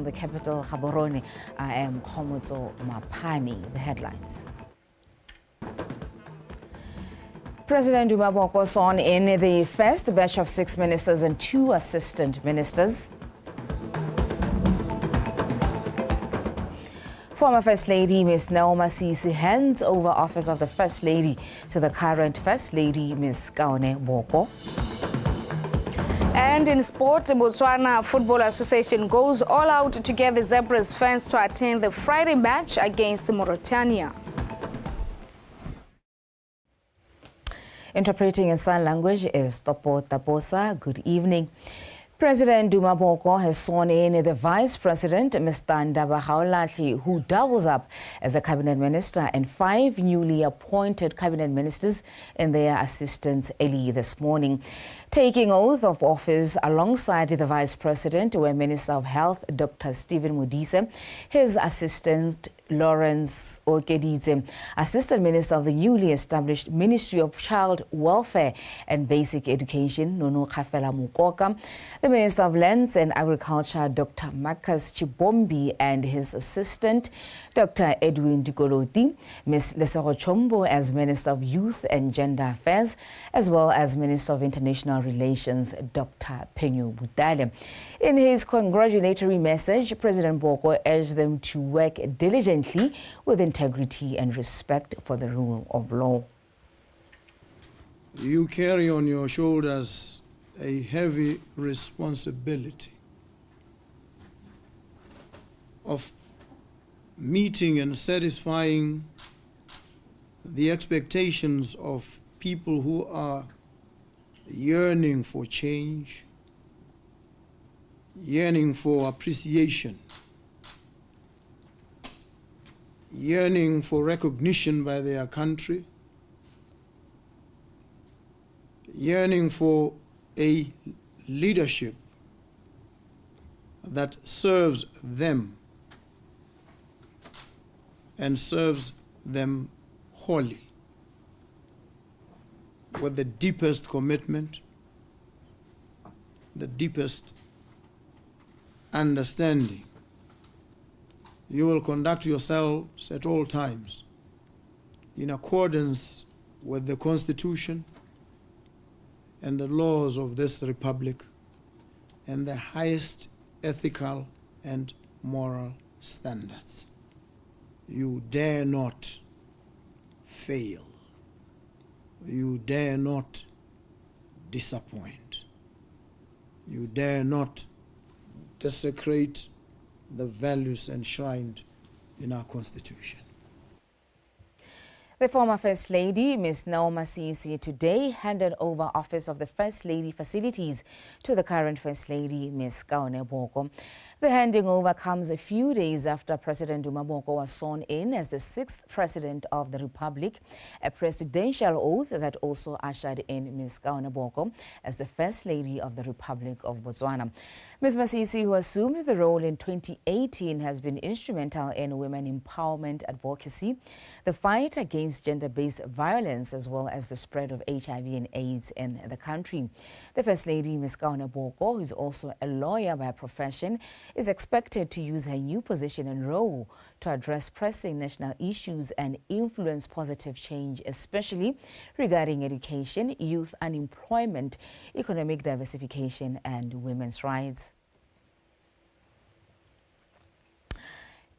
from the capital, Gaborone. I am Khomotso Mapani. The headlines. President Duma Boko sworn in the first batch of 6 ministers and 2 assistant ministers. Former First Lady Ms. Naoma Sisi hands over office of the First Lady to the current First Lady Ms. Kaone Boko. And in sport, the Botswana Football Association goes all out to get the Zebras fans to attend the Friday match against Mauritania. Interpreting in sign language is Topo Taposa. Good evening. President Duma Boko has sworn in the Vice President, Mr. Ndaba Haolatli, who doubles up as a cabinet minister, and 5 newly appointed cabinet ministers and their assistants early this morning. Taking oath of office alongside the Vice President were Minister of Health, Dr. Stephen Modise, his assistant, Lawrence Okedidze, Assistant Minister of the newly established Ministry of Child Welfare and Basic Education, Nono Kafela Mukoka, the Minister of Lands and Agriculture, Dr. Marcus Chibombi, and his assistant, Dr. Edwin Dikoloti, Ms. Lesego Chombo as Minister of Youth and Gender Affairs, as well as Minister of International Relations, Dr. Penyo Butale. In his congratulatory message, President Boko urged them to work diligently with integrity and respect for the rule of law. You carry on your shoulders a heavy responsibility of meeting and satisfying the expectations of people who are yearning for change, yearning for appreciation, yearning for recognition by their country, yearning for a leadership that serves them and serves them wholly, with the deepest commitment, the deepest understanding. You will conduct yourselves at all times in accordance with the Constitution and the laws of this republic and the highest ethical and moral standards. You dare not fail. You dare not disappoint. You dare not desecrate the values enshrined in our Constitution. The former First Lady, Ms. Naoma Sisi, today handed over office of the First Lady facilities to the current First Lady, Ms. Kaone Boko. The handing over comes a few days after President Duma Boko was sworn in as the 6th President of the Republic, a presidential oath that also ushered in Ms. Kaone Boko as the First Lady of the Republic of Botswana. Ms. Masisi, who assumed the role in 2018, has been instrumental in women empowerment advocacy, the fight against gender-based violence, as well as the spread of HIV and AIDS in the country. The First Lady, Ms. Kaone Boko, who is also a lawyer by profession, is expected to use her new position and role to address pressing national issues and influence positive change, especially regarding education, youth unemployment, economic diversification, and women's rights.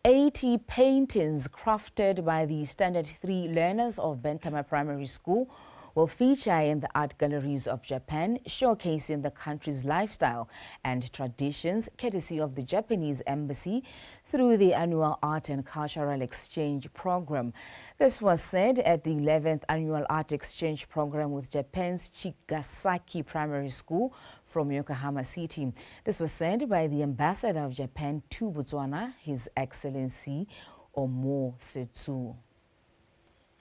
80 paintings crafted by the Standard 3 learners of Bentama Primary School will feature in the art galleries of Japan, showcasing the country's lifestyle and traditions, courtesy of the Japanese Embassy through the annual Art and Cultural Exchange Program. This was said at the 11th Annual Art Exchange Program with Japan's Chigasaki Primary School from Yokohama City. This was said by the Ambassador of Japan to Botswana, His Excellency Omo Setsu.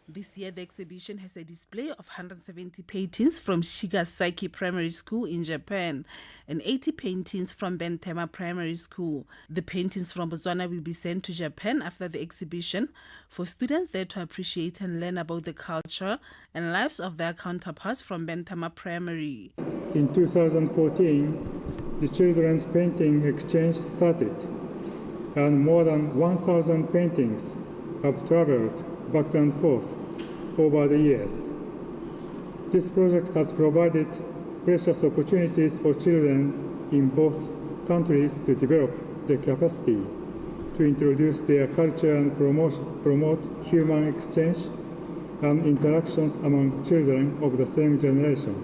This year, the exhibition has a display of 170 paintings from Shigasaki Primary School in Japan and 80 paintings from Bentama Primary School. The paintings from Botswana will be sent to Japan after the exhibition for students there to appreciate and learn about the culture and lives of their counterparts from Bentama Primary. In 2014, the children's painting exchange started. and more than 1,000 paintings have traveled back and forth over the years. This project has provided precious opportunities for children in both countries to develop their capacity to introduce their culture and promote human exchange and interactions among children of the same generation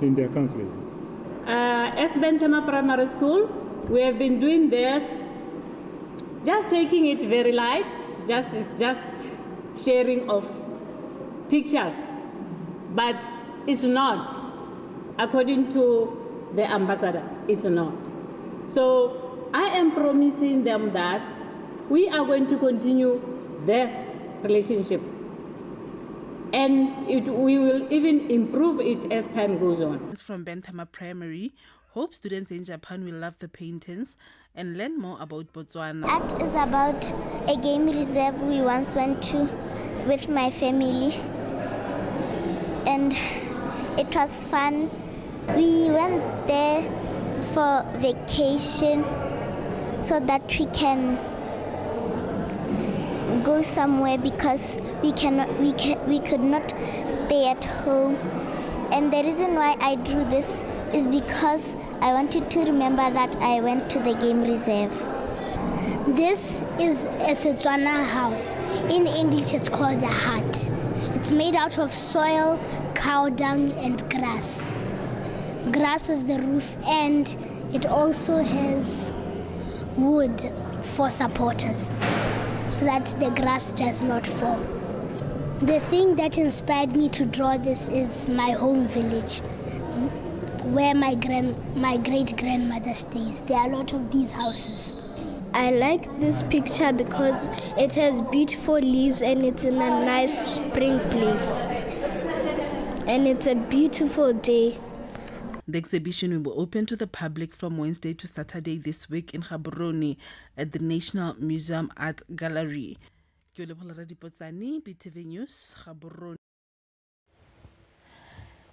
in their country. As Bentema Primary School, we have been doing this, just taking it very light, it's just sharing of pictures, but it's not, according to the ambassador, it's not. So I am promising them that we are going to continue this relationship, and we will even improve it as time goes on. From Benthama Primary, hope students in Japan will love the paintings and learn more about Botswana. Art is about a game reserve we once went to with my family, and it was fun. We went there for vacation so that we can go somewhere because we could not stay at home. And the reason why I drew this is because I wanted to remember that I went to the game reserve. This is a Setswana house. In English, it's called a hut. It's made out of soil, cow dung, and grass. Grass is the roof, and it also has wood for supporters so that the grass does not fall. The thing that inspired me to draw this is my home village, where my great-grandmother stays. There are a lot of these houses. I like this picture because it has beautiful leaves and it's in a nice spring place. And it's a beautiful day. The exhibition will be open to the public from Wednesday to Saturday this week in Gaborone at the National Museum Art Gallery. BTV News, Gaborone.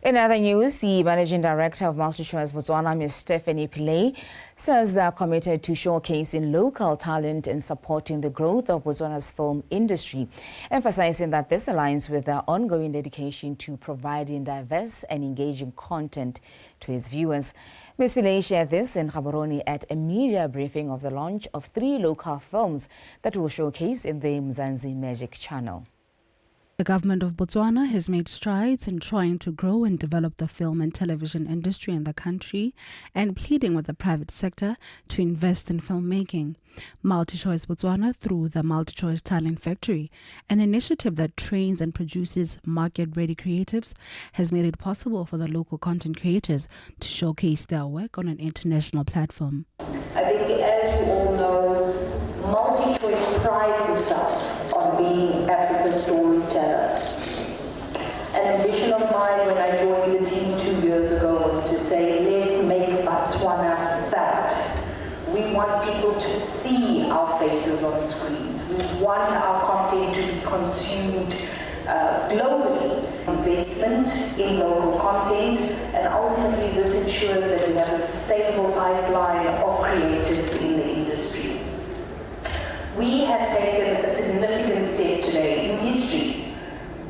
In other news, the Managing Director of MultiChoice Botswana, Ms. Stephanie Pillay, says they are committed to showcasing local talent and supporting the growth of Botswana's film industry, emphasizing that this aligns with their ongoing dedication to providing diverse and engaging content to its viewers. Ms. Pillay shared this in Gaborone at a media briefing of the launch of 3 local films that will showcase in the Mzansi Magic Channel. The government of Botswana has made strides in trying to grow and develop the film and television industry in the country and pleading with the private sector to invest in filmmaking. MultiChoice Botswana, through the MultiChoice Talent Factory, an initiative that trains and produces market-ready creatives, has made it possible for the local content creators to showcase their work on an international platform. I think, as you all know, MultiChoice prides itself on being Africa's storyteller. An ambition of mine when I joined the team 2 years ago was to say, let's make Botswana felt. We want people to see our faces on screens. We want our content to be consumed globally. Investment in local content, and ultimately this ensures that we have a sustainable pipeline of creatives in the industry. We have taken a significant step today in history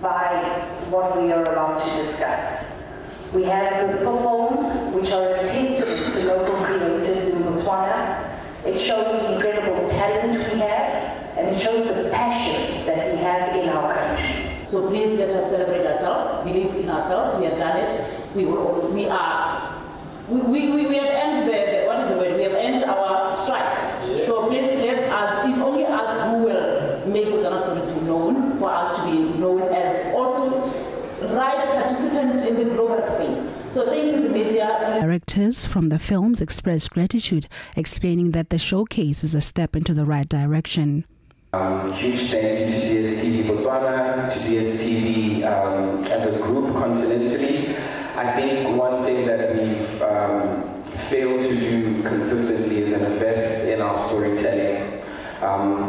by what we are about to discuss. We have the films, which are a testament to local creatives in Botswana. It shows the incredible talent we have, and it shows the passion that we have in our country. So please let us celebrate ourselves, believe in ourselves. We have done it. We have ended we have ended our strikes. Yes. So please it's only us who will make Botswana stories be known, for us to be known as also right participant in the global space. So thank you, the media. Directors from the films expressed gratitude, explaining that the showcase is a step into the right direction. Huge thank you to DSTV Botswana, to DSTV as a group continentally. I think one thing that we've failed to do consistently is invest in our storytelling.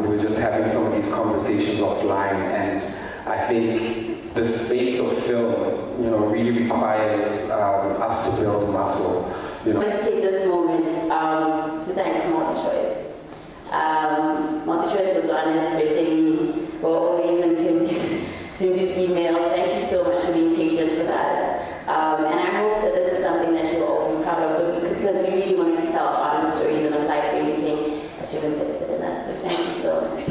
We were just having some of these conversations offline, and I think the space of film, really requires us to build muscle. I'd like to take this moment to thank MultiChoice. Botswana, especially, we're always in Timbi's emails. Thank you so much for being patient with us. And I hope that this is something that you'll all be proud of, because we really wanted to tell our own stories and apply everything that you've invested in us. So thank you so much.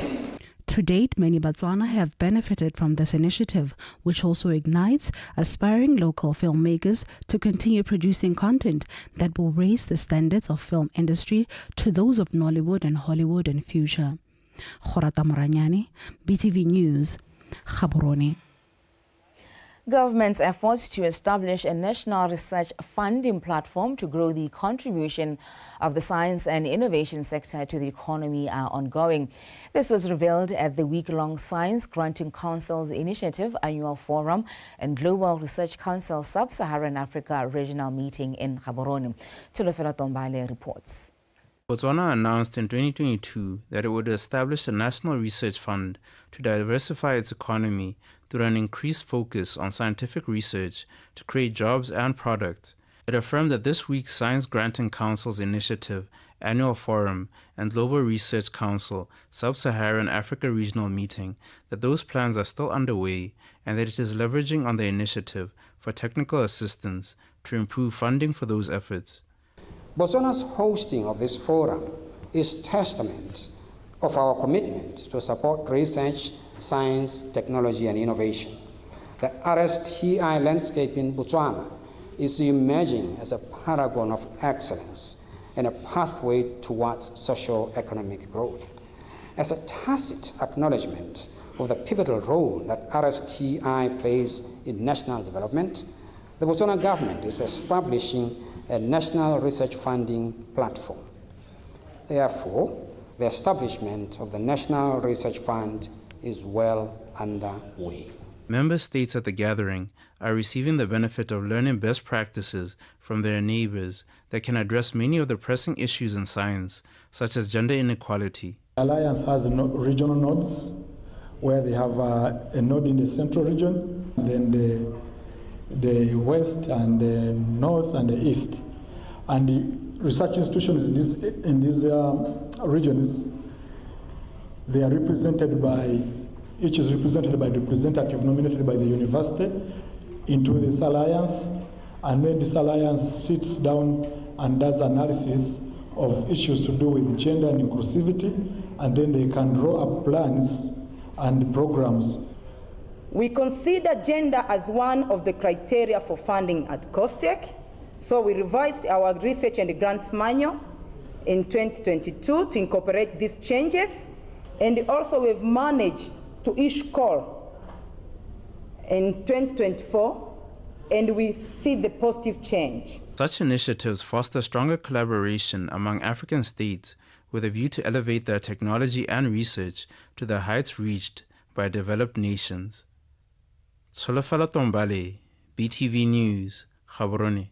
To date, many Botswana have benefited from this initiative, which also ignites aspiring local filmmakers to continue producing content that will raise the standards of film industry to those of Nollywood and Hollywood in future. Khorata Moranyani, BTV News, Gaborone. Government's efforts to establish a national research funding platform to grow the contribution of the science and innovation sector to the economy are ongoing. This was revealed at the week-long Science Granting Council's Initiative Annual Forum and Global Research Council Sub-Saharan Africa Regional Meeting in Gaborone. Tulofelo Tombale reports. Botswana announced in 2022 that it would establish a national research fund to diversify its economy through an increased focus on scientific research to create jobs and products. It affirmed that this week's Science Granting Council's Initiative Annual Forum and Global Research Council Sub-Saharan Africa Regional Meeting that those plans are still underway and that it is leveraging on the initiative for technical assistance to improve funding for those efforts. Botswana's hosting of this forum is testament of our commitment to support research, science, technology, and innovation. The RSTI landscape in Botswana is emerging as a paragon of excellence and a pathway towards socio-economic growth. As a tacit acknowledgement of the pivotal role that RSTI plays in national development, the Botswana government is establishing a national research funding platform. Therefore, the establishment of the National Research Fund is well underway. Member states at the gathering are receiving the benefit of learning best practices from their neighbors that can address many of the pressing issues in science, such as gender inequality. Alliance has regional nodes where they have a node in the central region, then the west and the north and the east. And the research institutions in these regions, they are represented by, each is represented by the representative nominated by the university into this alliance, and then this alliance sits down and does analysis of issues to do with gender and inclusivity, and then they can draw up plans and programs. We consider gender as one of the criteria for funding at COSTECH, so we revised our research and grants manual in 2022 to incorporate these changes, and also we've managed to issue call in 2024, and we see the positive change. Such initiatives foster stronger collaboration among African states with a view to elevate their technology and research to the heights reached by developed nations. Solofala Tombale, BTV News, Gaborone.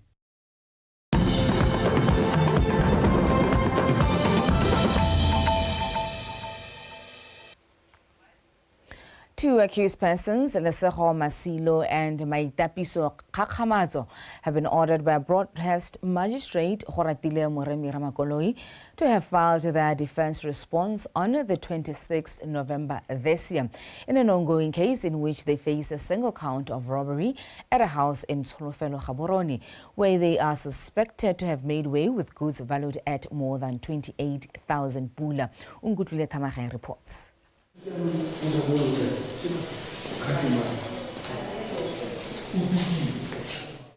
Two accused persons, Lesego Masilo and Maitapiso Kakamazo, have been ordered by broadcast magistrate Horatile Moremi Ramakoloi to have filed their defense response on the 26th November this year, in an ongoing case in which they face a single count of robbery at a house in Tulofelo, Gaborone, where they are suspected to have made way with goods valued at more than 28,000 pula. Ungutule Tamageng reports.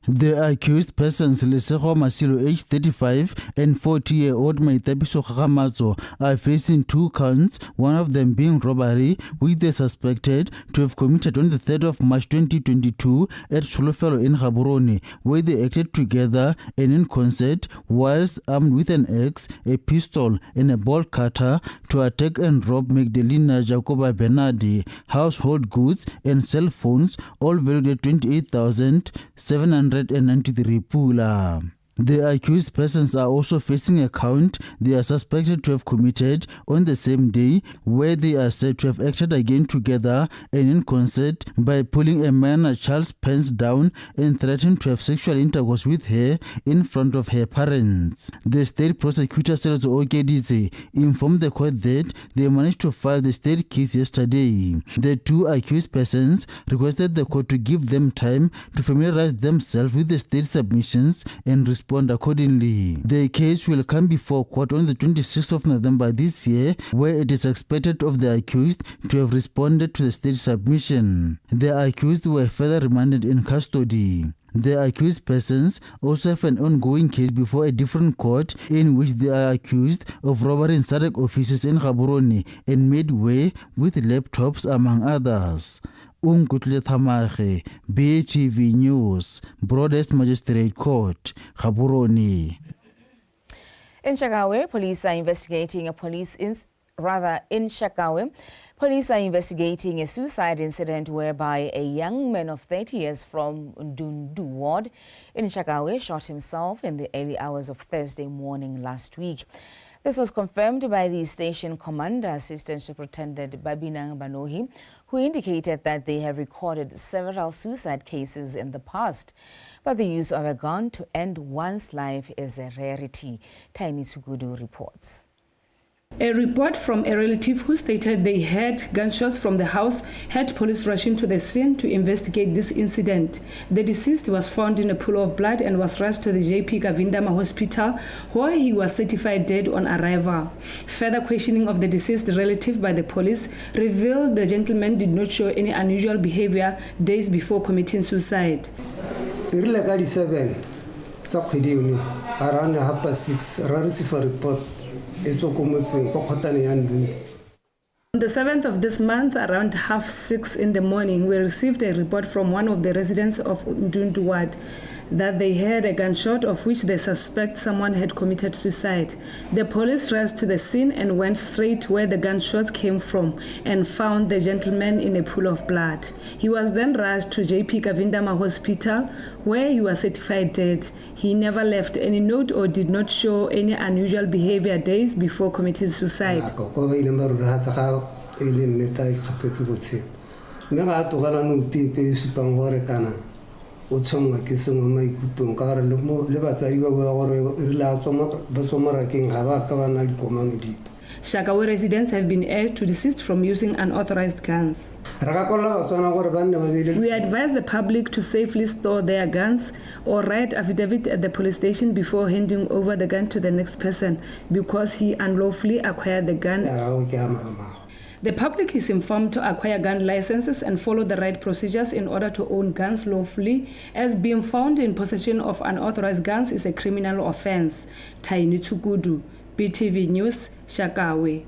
The accused persons, Lesego Masilo, age 35, and 40-year-old Maitapiso Kakamazo, are facing two counts, one of them being robbery, which they suspected to have committed on the 3rd of March 2022 at Tulofelo in Gaborone, where they acted together and in concert, whilst armed with an axe, a pistol, and a ball cutter, to attack and rob Magdalena Jacoba Bernardi, household goods and cell phones, all valued at 28,793 pula. The accused persons are also facing a count they are suspected to have committed on the same day, where they are said to have acted again together and in concert by pulling a minor child's pants down and threatening to have sexual intercourse with her in front of her parents. The state prosecutor Selezo Okedidze informed the court that they managed to file the state case yesterday. The two accused persons requested the court to give them time to familiarize themselves with the state submissions and respond accordingly. The case will come before court on the 26th of November this year, where it is expected of the accused to have responded to the state submission. The accused were further remanded in custody. The accused persons also have an ongoing case before a different court in which they are accused of robbery in SADC offices in Gaborone and Midway with laptops, among others. Unkutle Thamage, BTV News, Broadest Magistrate Court, Gaborone. In Shakawe, police are investigating police are investigating a suicide incident whereby a young man of 30 years from Ndundu ward in Shakawe shot himself in the early hours of Thursday morning last week. This was confirmed by the station commander, Assistant Superintendent Babinang Banohi, who indicated that they have recorded several suicide cases in the past, but the use of a gun to end one's life is a rarity. Tiny Sugudu reports. A report from a relative who stated they heard gunshots from the house had police rushing to the scene to investigate this incident. The deceased was found in a pool of blood and was rushed to the JP Kavindama Hospital, where he was certified dead on arrival. Further questioning of the deceased relative by the police revealed the gentleman did not show any unusual behavior days before committing suicide. Around 6:30, I received a report. On the 7th of this month, around 6:30 in the morning, we received a report from one of the residents of Ndundu ward that they heard a gunshot of which they suspect someone had committed suicide. The police rushed to the scene and went straight where the gunshots came from and found the gentleman in a pool of blood. He was then rushed to JP Kavindama Hospital, where he was certified dead. He never left any note or did not show any unusual behavior days before committing suicide. Shakawe residents have been urged to desist from using unauthorized guns. We advise the public to safely store their guns or write affidavit at the police station before handing over the gun to the next person because he unlawfully acquired the gun. The public is informed to acquire gun licenses and follow the right procedures in order to own guns lawfully, as being found in possession of unauthorized guns is a criminal offense. Taini Tugudu, BTV News, Shakawe.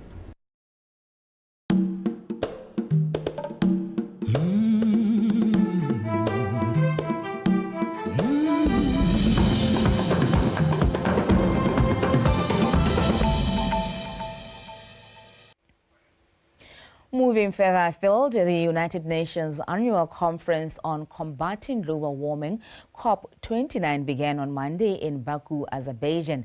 Moving further afield, the United Nations Annual Conference on Combating Global Warming, COP29, began on Monday in Baku, Azerbaijan.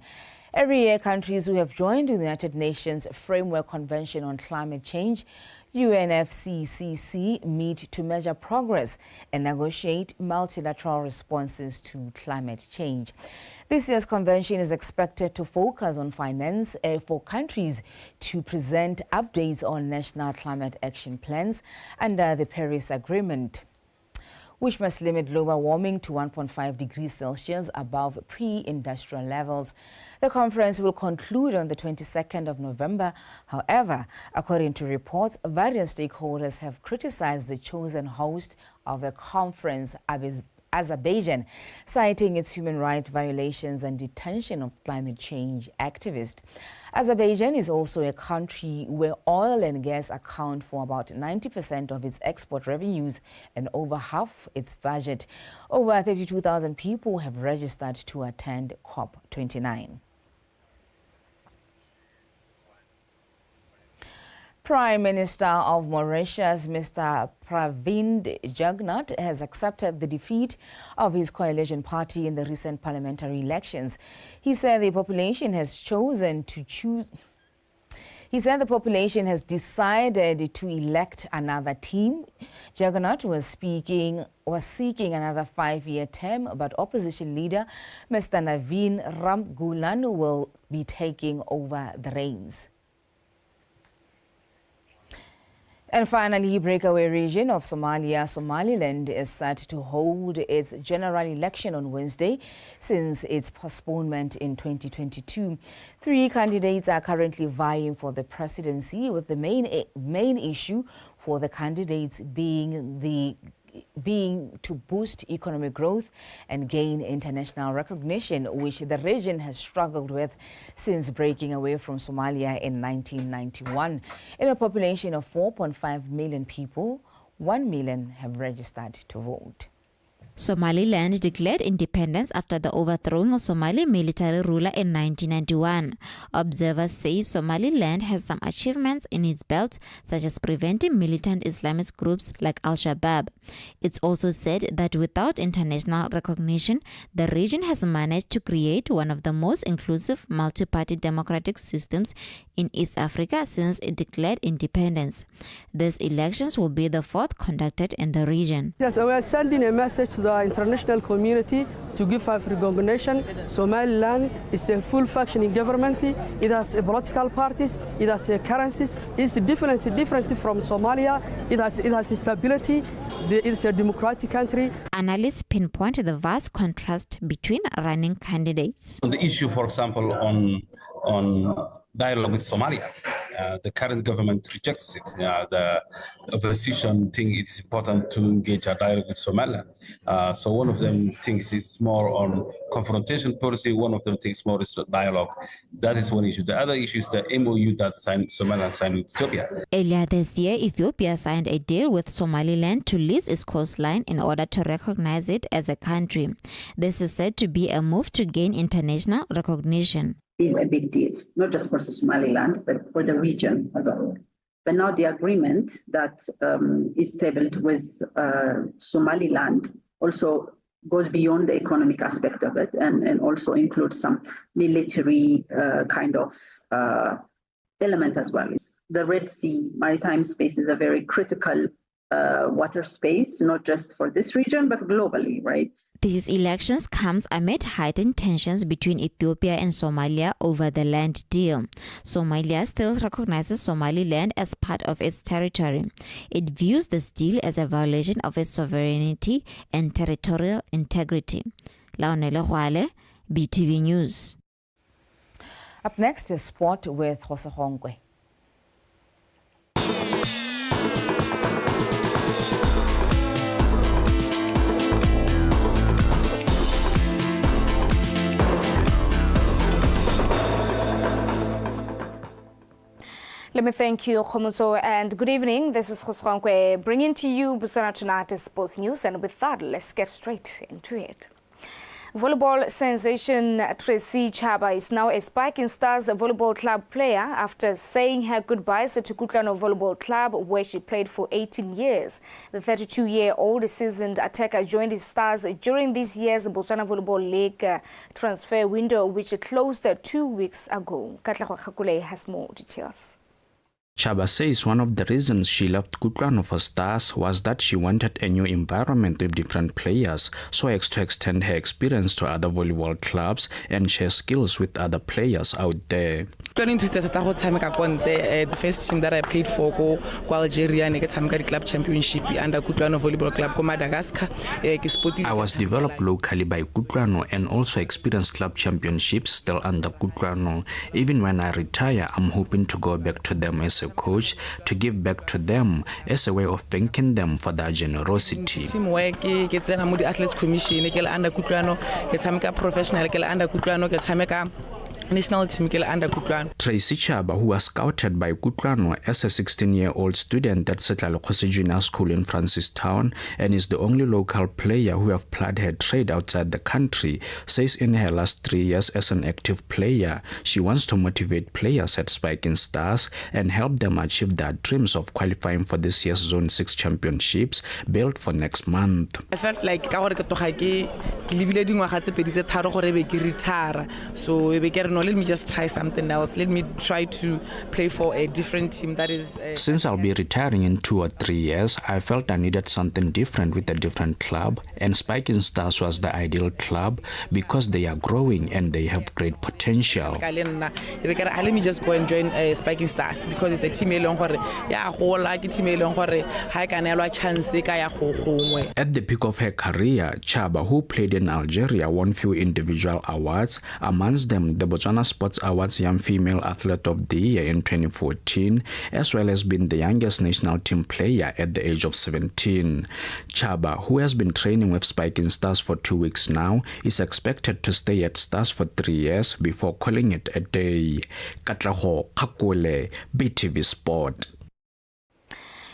Every year, countries who have joined the United Nations Framework Convention on Climate Change, UNFCCC, meet to measure progress and negotiate multilateral responses to climate change. This year's convention is expected to focus on finance for countries to present updates on national climate action plans under the Paris Agreement, which must limit global warming to 1.5 degrees Celsius above pre-industrial levels. The conference will conclude on the 22nd of November. However, according to reports, various stakeholders have criticized the chosen host of the conference, Azerbaijan, citing its human rights violations and detention of climate change activists. Azerbaijan is also a country where oil and gas account for about 90% of its export revenues and over half its budget. Over 32,000 people have registered to attend COP29. Prime Minister of Mauritius, Mr. Pravind Jugnauth, has accepted the defeat of his coalition party in the recent parliamentary elections. He said the population has decided to elect another team. Jugnauth was seeking another 5-year term, but opposition leader Mr. Naveen Ramgoolan will be taking over the reins. And finally, breakaway region of Somalia, Somaliland, is set to hold its general election on Wednesday since its postponement in 2022. 3 candidates are currently vying for the presidency, with the main issue for the candidates being to boost economic growth and gain international recognition, which the region has struggled with since breaking away from Somalia in 1991. In a population of 4.5 million people, 1 million have registered to vote. Somaliland declared independence after the overthrowing of Somali military ruler in 1991. Observers say Somaliland has some achievements in its belt, such as preventing militant Islamist groups like Al-Shabaab. It's also said that without international recognition, the region has managed to create one of the most inclusive multi-party democratic systems in East Africa since it declared independence. These elections will be the 4th conducted in the region. Yes, we are sending a message to the international community to give us recognition. Somaliland is a full functioning government. It has political parties. It has currencies. It's different from Somalia. It has stability. It's a democratic country. Analysts pinpoint the vast contrast between running candidates. On the issue, for example, on dialogue with Somalia, the current government rejects it. The opposition think it's important to engage a dialogue with Somalia. So one of them thinks it's more on confrontation policy. One of them thinks more is dialogue. That is one issue. The other issue is the MOU that Somalia signed with Ethiopia. Earlier this year, Ethiopia signed a deal with Somaliland to lease its coastline in order to recognize it as a country. This is said to be a move to gain international recognition. Is a big deal, not just for Somaliland, but for the region as a whole. But now the agreement that is tabled with Somaliland also goes beyond the economic aspect of it and also includes some military kind of element as well. The Red Sea maritime space is a very critical water space, not just for this region, but globally, right? These elections comes amid heightened tensions between Ethiopia and Somalia over the land deal. Somalia still recognizes Somaliland as part of its territory. It views this deal as a violation of its sovereignty and territorial integrity. Laonele Hwale, BTV News. Up next is sport with Jose Hongwe. Let me thank you, Khomuso, and good evening. This is Khoswankwe bringing to you BOTSWANA Tonight Sports News, and with that, let's get straight into it. Volleyball sensation Tracy Chaba is now a Spiking Stars volleyball club player after saying her goodbyes to Kutlano Volleyball Club, where she played for 18 years. The 32-year-old seasoned attacker joined the Stars during this year's Botswana Volleyball League transfer window, which closed 2 weeks ago. Katlego Khakule has more details. Chaba says one of the reasons she left Kutlano for Stars was that she wanted a new environment with different players, so as to extend her experience to other volleyball clubs and share skills with other players out there. The first team that I played for go Algeria and the club championship under Kutlano Volleyball Club Madagascar. I was developed locally by Kutlano and also experienced club championships still under Kutlano. Even when I retire, I'm hoping to go back to them as a coach to give back to them as a way of thanking them for their generosity. Teamwork, get the athletes commission, under Kutlano, get professional, under Kutlano, get national team under Kutlwano. Tracy Chaba, who was scouted by Kutlwano as a 16-year-old student at Setlalekhose Junior School in Francistown and is the only local player who have plied her trade outside the country, says in her last 3 years as an active player, she wants to motivate players at Spiking Stars and help them achieve their dreams of qualifying for this year's Zone 6 championships built for next month. I felt like so let me just try something else. Let me try to play for a different team that is... Since I'll be retiring in 2 or 3 years, I felt I needed something different with a different club, and Spiking Stars was the ideal club because they are growing and they have great potential. Let me just go and join Spiking Stars because it's a team At the peak of her career, Chaba, who played in Algeria, won few individual awards, amongst them the Botswana Sports Awards Young Female Athlete of the Year in 2014, as well as being the youngest national team player at the age of 17. Chaba, who has been training with Spiking Stars for 2 weeks now, is expected to stay at Stars for 3 years before calling it a day. Katlaho Kakule, BTV Sport.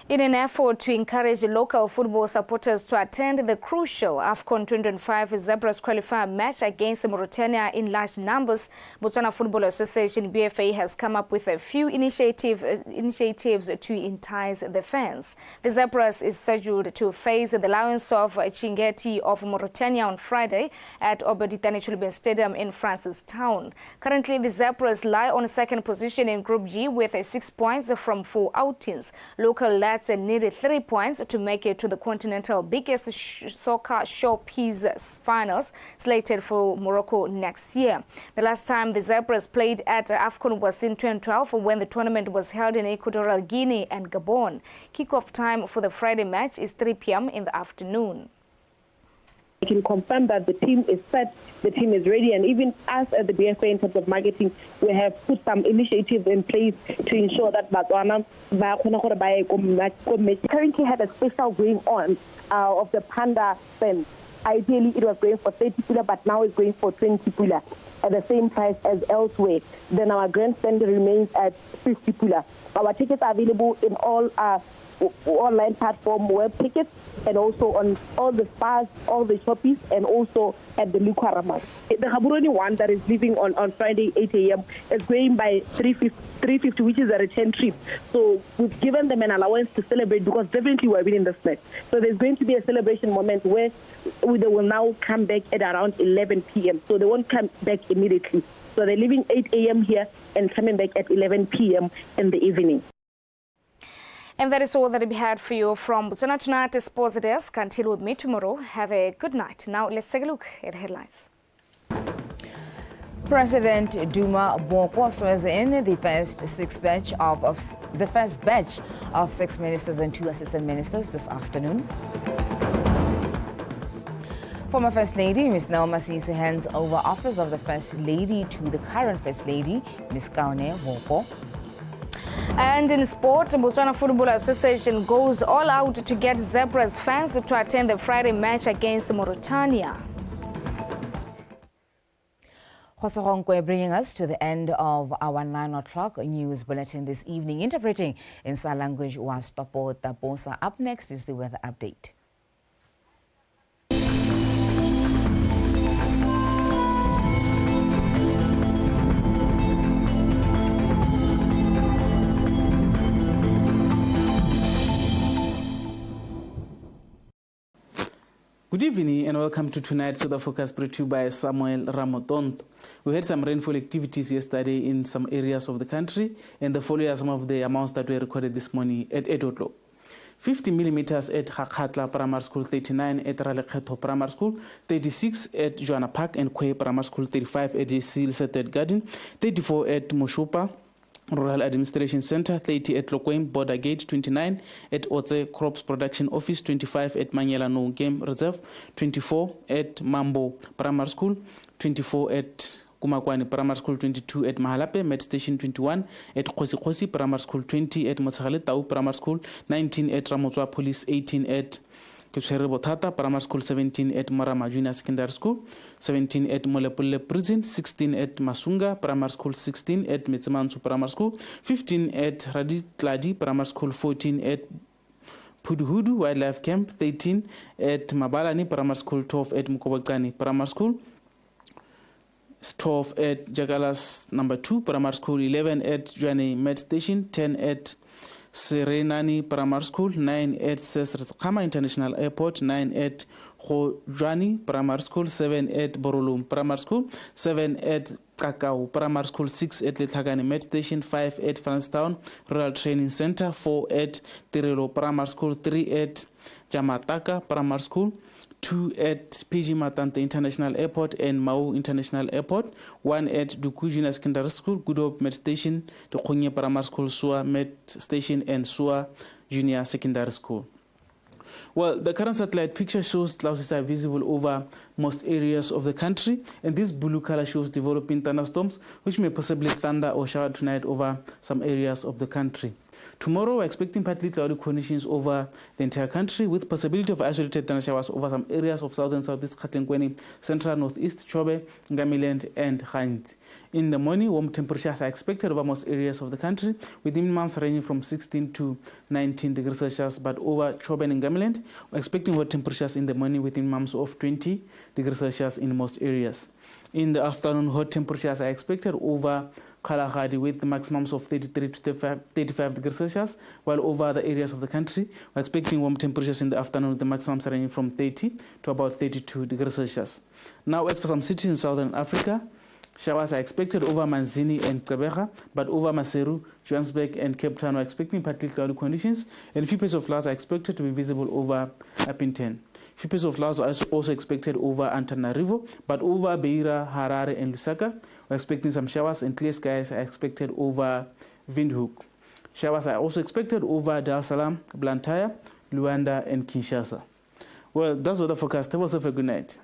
In an effort to encourage local football supporters to attend the crucial AFCON 2025 Zebras qualifier match against Mauritania in large numbers, Botswana Football Association BFA has come up with a few initiatives to entice the fans. The Zebras is scheduled to face the Lions of Chingeti of Mauritania on Friday at Obeditane Chulben Stadium in Francistown. Currently, the Zebras lie on second position in Group G with 6 points from 4 outings. Local lads needed 3 points to make it to the continental biggest soccer showpiece finals slated for Morocco next year. The last time the Zebras played at AFCON was in 2012 when the tournament was held in Equatorial Guinea and Gabon. Kickoff time for the Friday match is 3 p.m. in the afternoon. I can confirm that the team is set, the team is ready, and even us at the BFA in terms of marketing, we have put some initiatives in place to ensure that Botswana currently had a special going on of the Panda spend. Ideally, it was going for 30 pula, but now it's going for 20 pula at the same price as elsewhere. Then our grand spend remains at 50 pula. Our tickets are available in all online platform web tickets and also on all the spas, all the shoppies, and also at the Lukwaramas. The Gaborone one that is leaving on Friday 8 a.m. is going by 350, which is a return trip. So we've given them an allowance to celebrate because definitely we're winning this match. So there's going to be a celebration moment where they will now come back at around 11 p.m. So they won't come back immediately. So they're leaving 8 a.m. here and coming back at 11 p.m. in the evening. And that is all that we had for you from Botswana Tonight Sports Desk. Until we meet tomorrow, have a good night. Now let's take a look at the headlines. President Duma Boko swears in the first batch of 6 ministers and 2 assistant ministers this afternoon. Former First Lady Ms. Naoma Sisi hands over office of the First Lady to the current First Lady Ms. Kaone Boko. And in sport, Botswana Football Association goes all out to get Zebras fans to attend the Friday match against Mauritania. Hosohonkwe bringing us to the end of our 9 o'clock news bulletin this evening. Interpreting in sign language was Topo Taposa. Up next is the weather update. Good evening and welcome to tonight's weather forecast brought to you by Samuel Ramotonto. We had some rainfall activities yesterday in some areas of the country, and the following are some of the amounts that were recorded this morning at 8 o'clock. 50 millimeters at Hakatla Primary School, 39 at Ralekheto Primary School, 36 at Joanna Park and Kwe Primary School, 35 at Silseted Garden, 34 at Moshupa Rural Administration Center, 30 at Lokwem Border Gate, 29 at Otse Crops Production Office, 25 at Manyela No Game Reserve, 24 at Mambo Primary School, 24 at Kumakwani Primary School, 22 at Mahalape Med Station, 21 at Khosi Primary School, 20 at Motsagale Tau Primary School, 19 at Ramotswa Police, 18 at ke tshwere Bothata Primary School, 17 at Marama Junior Secondary School, 17 at Molepolle Prison, 16 at Masunga Primary School, 16 at Metsemansu Primary School, 15 at Raditladi Primary School, 14 at Puduhudu Wildlife Camp, 13 at Mabalani Primary School, 12 at Mukobakani Primary School, 12 at Jagalas number 2 Primary School, 11 at Juane Med Station, 10 at Serenani Primary School, 9 at Sesrkama International Airport, 9 at Juani Primary School, 7 at Borolum Primary School, 7 at Kakao Primary School, 6 at Letlhakane Med Station, 5 at Francetown Rural Training Center, 4 at Tirelo Primary School, 3 at Jamataka Primary School, 2 at PG Matante International Airport and Mau International Airport, 1 at Duku Junior Secondary School, Gudop Med Station, Dukunye Primary School, Sua Med Station, and Sua Junior Secondary School. Well, the current satellite picture shows clouds are visible over most areas of the country, and this blue color shows developing thunderstorms, which may possibly thunder or shower tonight over some areas of the country. Tomorrow, we're expecting partly cloudy conditions over the entire country, with possibility of isolated thunder showers over some areas of southern southeast Gauteng, central northeast, Chobe, Ngamiland, and Gainzi. In the morning, warm temperatures are expected over most areas of the country, with minimums ranging from 16 to 19 degrees Celsius, but over Chobe and Ngamiland, we're expecting hot temperatures in the morning with minimums of 20 degrees Celsius in most areas. In the afternoon, hot temperatures are expected over Kalahari with maximums of 33 to 35 degrees Celsius, while over other areas of the country, we're expecting warm temperatures in the afternoon with the maximums ranging from 30 to about 32 degrees Celsius. Now, as for some cities in southern Africa, showers are expected over Manzini and Gqeberha, but over Maseru, Johannesburg, and Cape Town are expecting partly cloudy conditions, and few pairs of clouds are expected to be visible over Upington. Few pairs of clouds are also expected over Antananarivo, but over Beira, Harare, and Lusaka, we're expecting some showers, and clear skies are expected over Windhoek. Showers are also expected over Dar es Salaam, Blantyre, Luanda, and Kinshasa. Well, that's what the forecast. Have yourself a good night.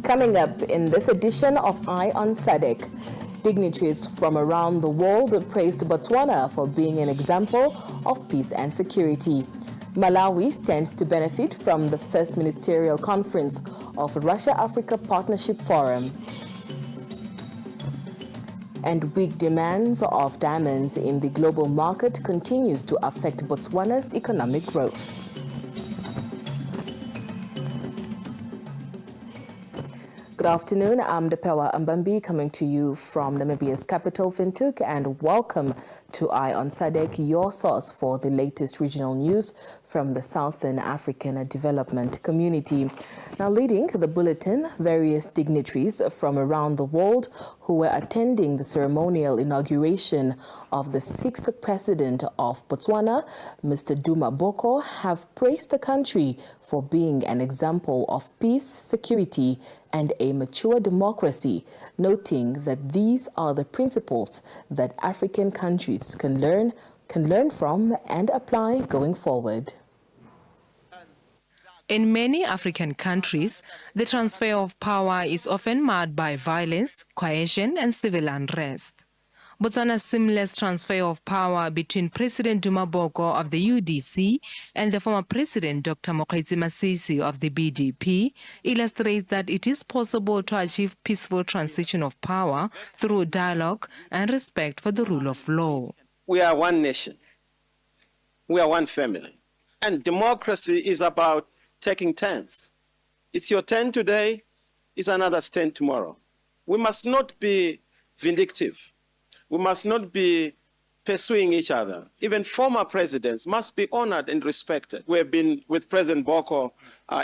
Coming up in this edition of Eye on SADC, dignitaries from around the world praised Botswana for being an example of peace and security. Malawi stands to benefit from the first ministerial conference of Russia-Africa Partnership Forum. And weak demands of diamonds in the global market continues to affect Botswana's economic growth. Good afternoon, I'm Depewa Mbambi coming to you from Namibia's capital, Windhoek, and welcome to Eye on SADC, your source for the latest regional news from the Southern African Development Community. Now, leading the bulletin, various dignitaries from around the world who were attending the ceremonial inauguration of the 6th President of Botswana, Mr. Duma Boko, have praised the country for being an example of peace, security, and a mature democracy, noting that these are the principles that African countries can learn from and apply going forward. In many African countries, the transfer of power is often marred by violence, coercion, and civil unrest. Botswana's seamless transfer of power between President Duma Boko of the UDC and the former President Dr. Mokgweetsi Masisi of the BDP illustrates that it is possible to achieve peaceful transition of power through dialogue and respect for the rule of law. We are one nation. We are one family. And democracy is about taking turns. It's your turn today, it's another's turn tomorrow. We must not be vindictive. We must not be pursuing each other. Even former presidents must be honored and respected. We have been with President Boko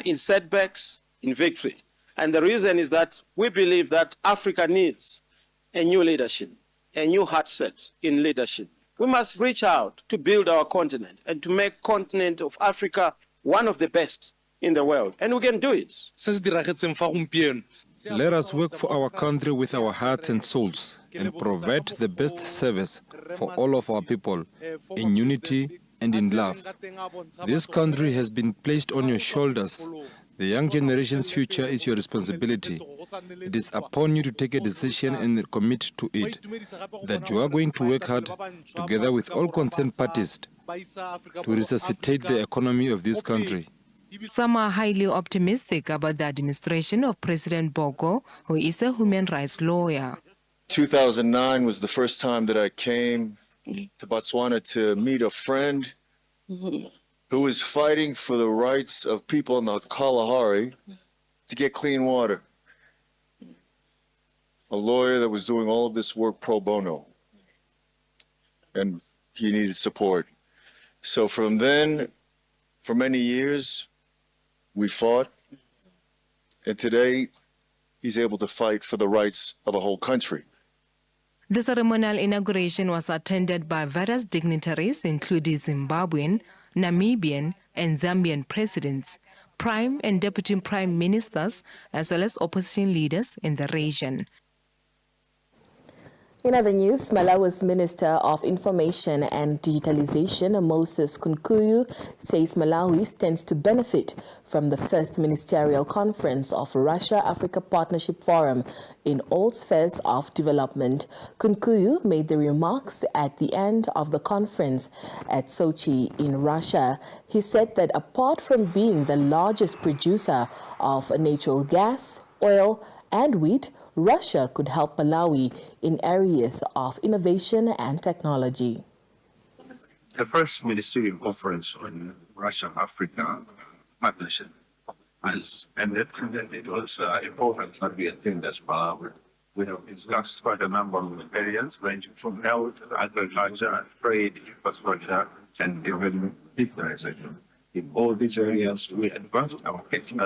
in setbacks, in victory. And the reason is that we believe that Africa needs a new leadership, a new heart set in leadership. We must reach out to build our continent and to make continent of Africa one of the best in the world. And we can do it. Let us work for our country with our hearts and souls and provide the best service for all of our people in unity and in love. This country has been placed on your shoulders. The young generation's future is your responsibility. It is upon you to take a decision and commit to it, that you are going to work hard together with all concerned parties to resuscitate the economy of this country. Some are highly optimistic about the administration of President Boko, who is a human rights lawyer. 2009 was the first time that I came to Botswana to meet a friend who was fighting for the rights of people in the Kalahari to get clean water. A lawyer that was doing all of this work pro bono. And he needed support. So from then, for many years, we fought. And today, he's able to fight for the rights of a whole country. The ceremonial inauguration was attended by various dignitaries, including Zimbabwean, Namibian, and Zambian presidents, prime and deputy prime ministers, as well as opposition leaders in the region. In other news, Malawi's Minister of Information and Digitalization, Moses Kunkuyu, says Malawi stands to benefit from the first ministerial conference of Russia-Africa Partnership Forum in all spheres of development. Kunkuyu made the remarks at the end of the conference at Sochi in Russia. He said that apart from being the largest producer of natural gas, oil, and wheat, Russia could help Malawi in areas of innovation and technology. The first ministerial conference on Russia-Africa partnership and it was important that we attend as Malawi. We have discussed quite a number of areas ranging from health, agriculture, trade, infrastructure, and even digitalization. In all these areas, we advanced our technical